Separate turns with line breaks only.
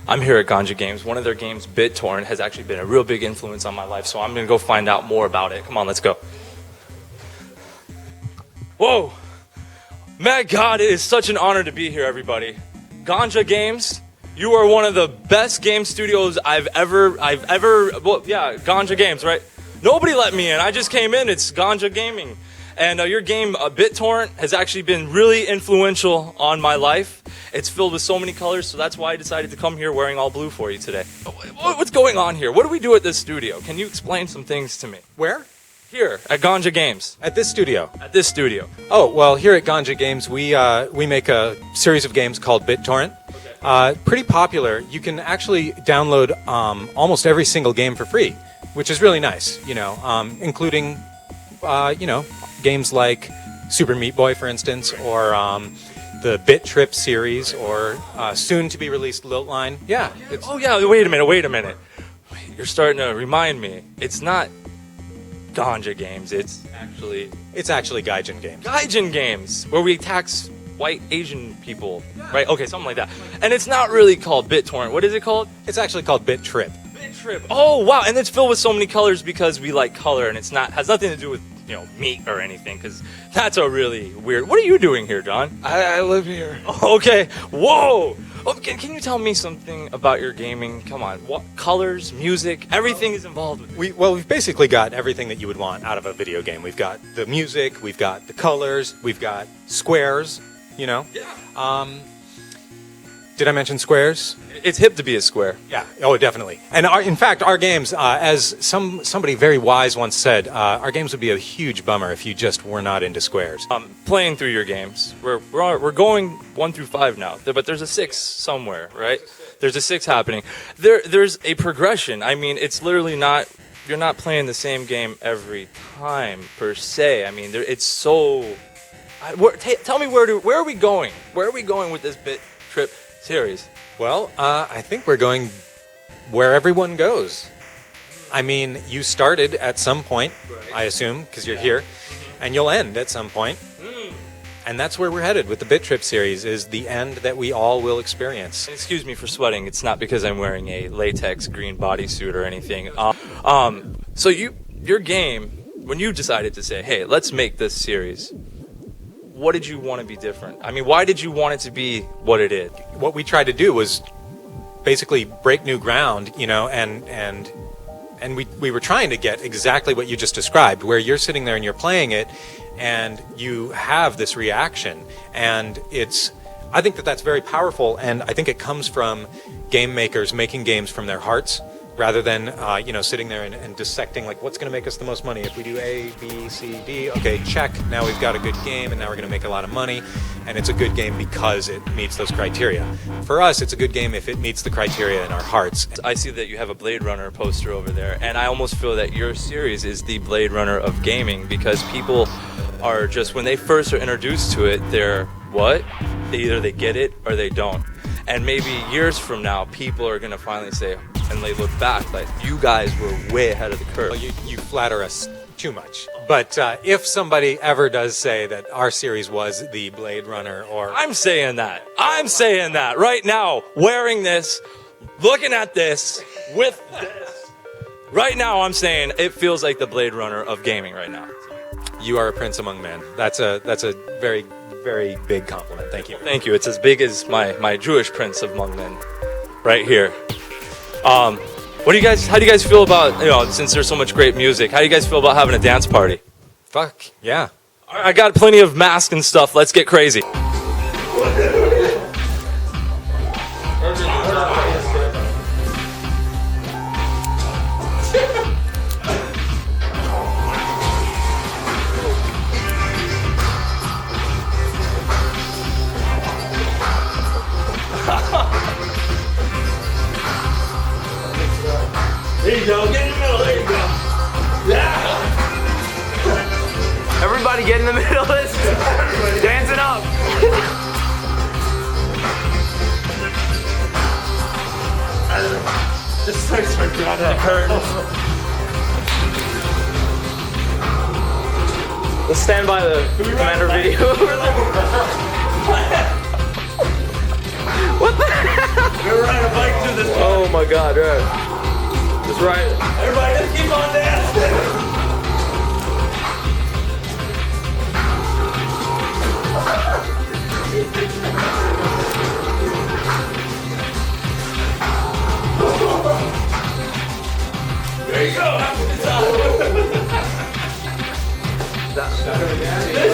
I'm here at Gaijin Games. One of their games, Bit.TRIP, has actually been a real big influence on my life, so I'm going to go find out more about it. Come on, let's go. Whoa! My God, it is such an honor to be here, everybody. Gaijin Games, you are one of the best game studios I've ever, well, yeah, Gaijin Games, right? Nobody let me in. I just came in. It's Gaijin Gaming. And your game, Bit.TRIP, has actually been really influential on my life. It's filled with so many colors, so that's why I decided to come here wearing all blue for you today. What's going on here? What do we do at this studio? Can you explain some things to me?
Where?
Here, at Gaijin Games.
At this studio?
At this studio.
Oh, well, here at Gaijin Games, we make a series of games called Bit.TRIP. Okay. Pretty popular. You can actually download almost every single game for free, which is really nice, including, games like Super Meat Boy, for instance, or the Bit.TRIP series, or soon-to-be-released LiltLine. Yeah.
Oh, yeah, wait a minute. You're starting to remind me. It's not Gaijin Games, it's actually
Gaijin Games.
Gaijin Games, where we tax white Asian people, right? Okay, something like that. And it's not really called Bit.TRIP. What is it called?
It's actually called Bit.TRIP.
Bit.TRIP. Oh, wow, and it's filled with so many colors because we like color, and has nothing to do with meat or anything, because that's a really weird. What are you doing here, John?
I live here.
Okay. Whoa. Okay, can you tell me something about your gaming? Come on. What colors, music, everything is involved with it.
We've basically got everything that you would want out of a video game. We've got the music, we've got the colors, we've got squares. Yeah. Did I mention squares?
It's hip to be a square.
Yeah. Oh, definitely. And in fact, our games, as somebody very wise once said, our games would be a huge bummer if you just were not into squares.
Playing through your games, we're going 1 through 5 now, but there's a 6 somewhere, right? There's a 6 happening. There's a progression. I mean, it's literally not. You're not playing the same game every time per se. I mean, it's so. Tell me where are we going? Where are we going with this Bit.TRIP series?
Well, I think we're going where everyone goes. I mean, you started at some point, right. I assume, because you're here, and you'll end at some point. And that's where we're headed with the Bit.TRIP series, is the end that we all will experience.
Excuse me for sweating. It's not because I'm wearing a latex green bodysuit or anything. So your game, when you decided to say, hey, let's make this series, what did you want to be different? I mean, why did you want it to be what it is?
What we tried to do was basically break new ground, and we were trying to get exactly what you just described, where you're sitting there and you're playing it, and you have this reaction, and I think that's very powerful, and I think it comes from game makers making games from their hearts, rather than sitting there and dissecting, like, what's going to make us the most money? If we do A, B, C, D, okay, check, now we've got a good game, and now we're going to make a lot of money, and it's a good game because it meets those criteria. For us, it's a good game if it meets the criteria in our hearts.
I see that you have a Blade Runner poster over there, and I almost feel that your series is the Blade Runner of gaming, because people are just, when they first are introduced to it, they're, what? Either they get it or they don't. And maybe years from now, people are going to finally say, and they look back, like, you guys were way ahead of the curve.
Well, you flatter us too much. But if somebody ever does say that our series was the Blade Runner, or...
I'm saying that right now, wearing this, looking at this, with this. Right now, I'm saying it feels like the Blade Runner of gaming right now.
You are a prince among men. That's a very, very big compliment. Thank you.
Thank you. It's as big as my Jewish prince among men, right here. How do you guys feel about, since there's so much great music, how do you guys feel about having a dance party?
Fuck, yeah.
All right, I got plenty of masks and stuff. Let's get crazy.
There you go, get in the middle, there you go. Yeah!
Everybody get in the middle, let's dancing up.
Just starts to grab the curtain.
Let's stand by the Commander video. What the heck?
We're riding a bike to this.
Oh my god, right. Just right.
Everybody just keep on dancing. There you go. Have a good time.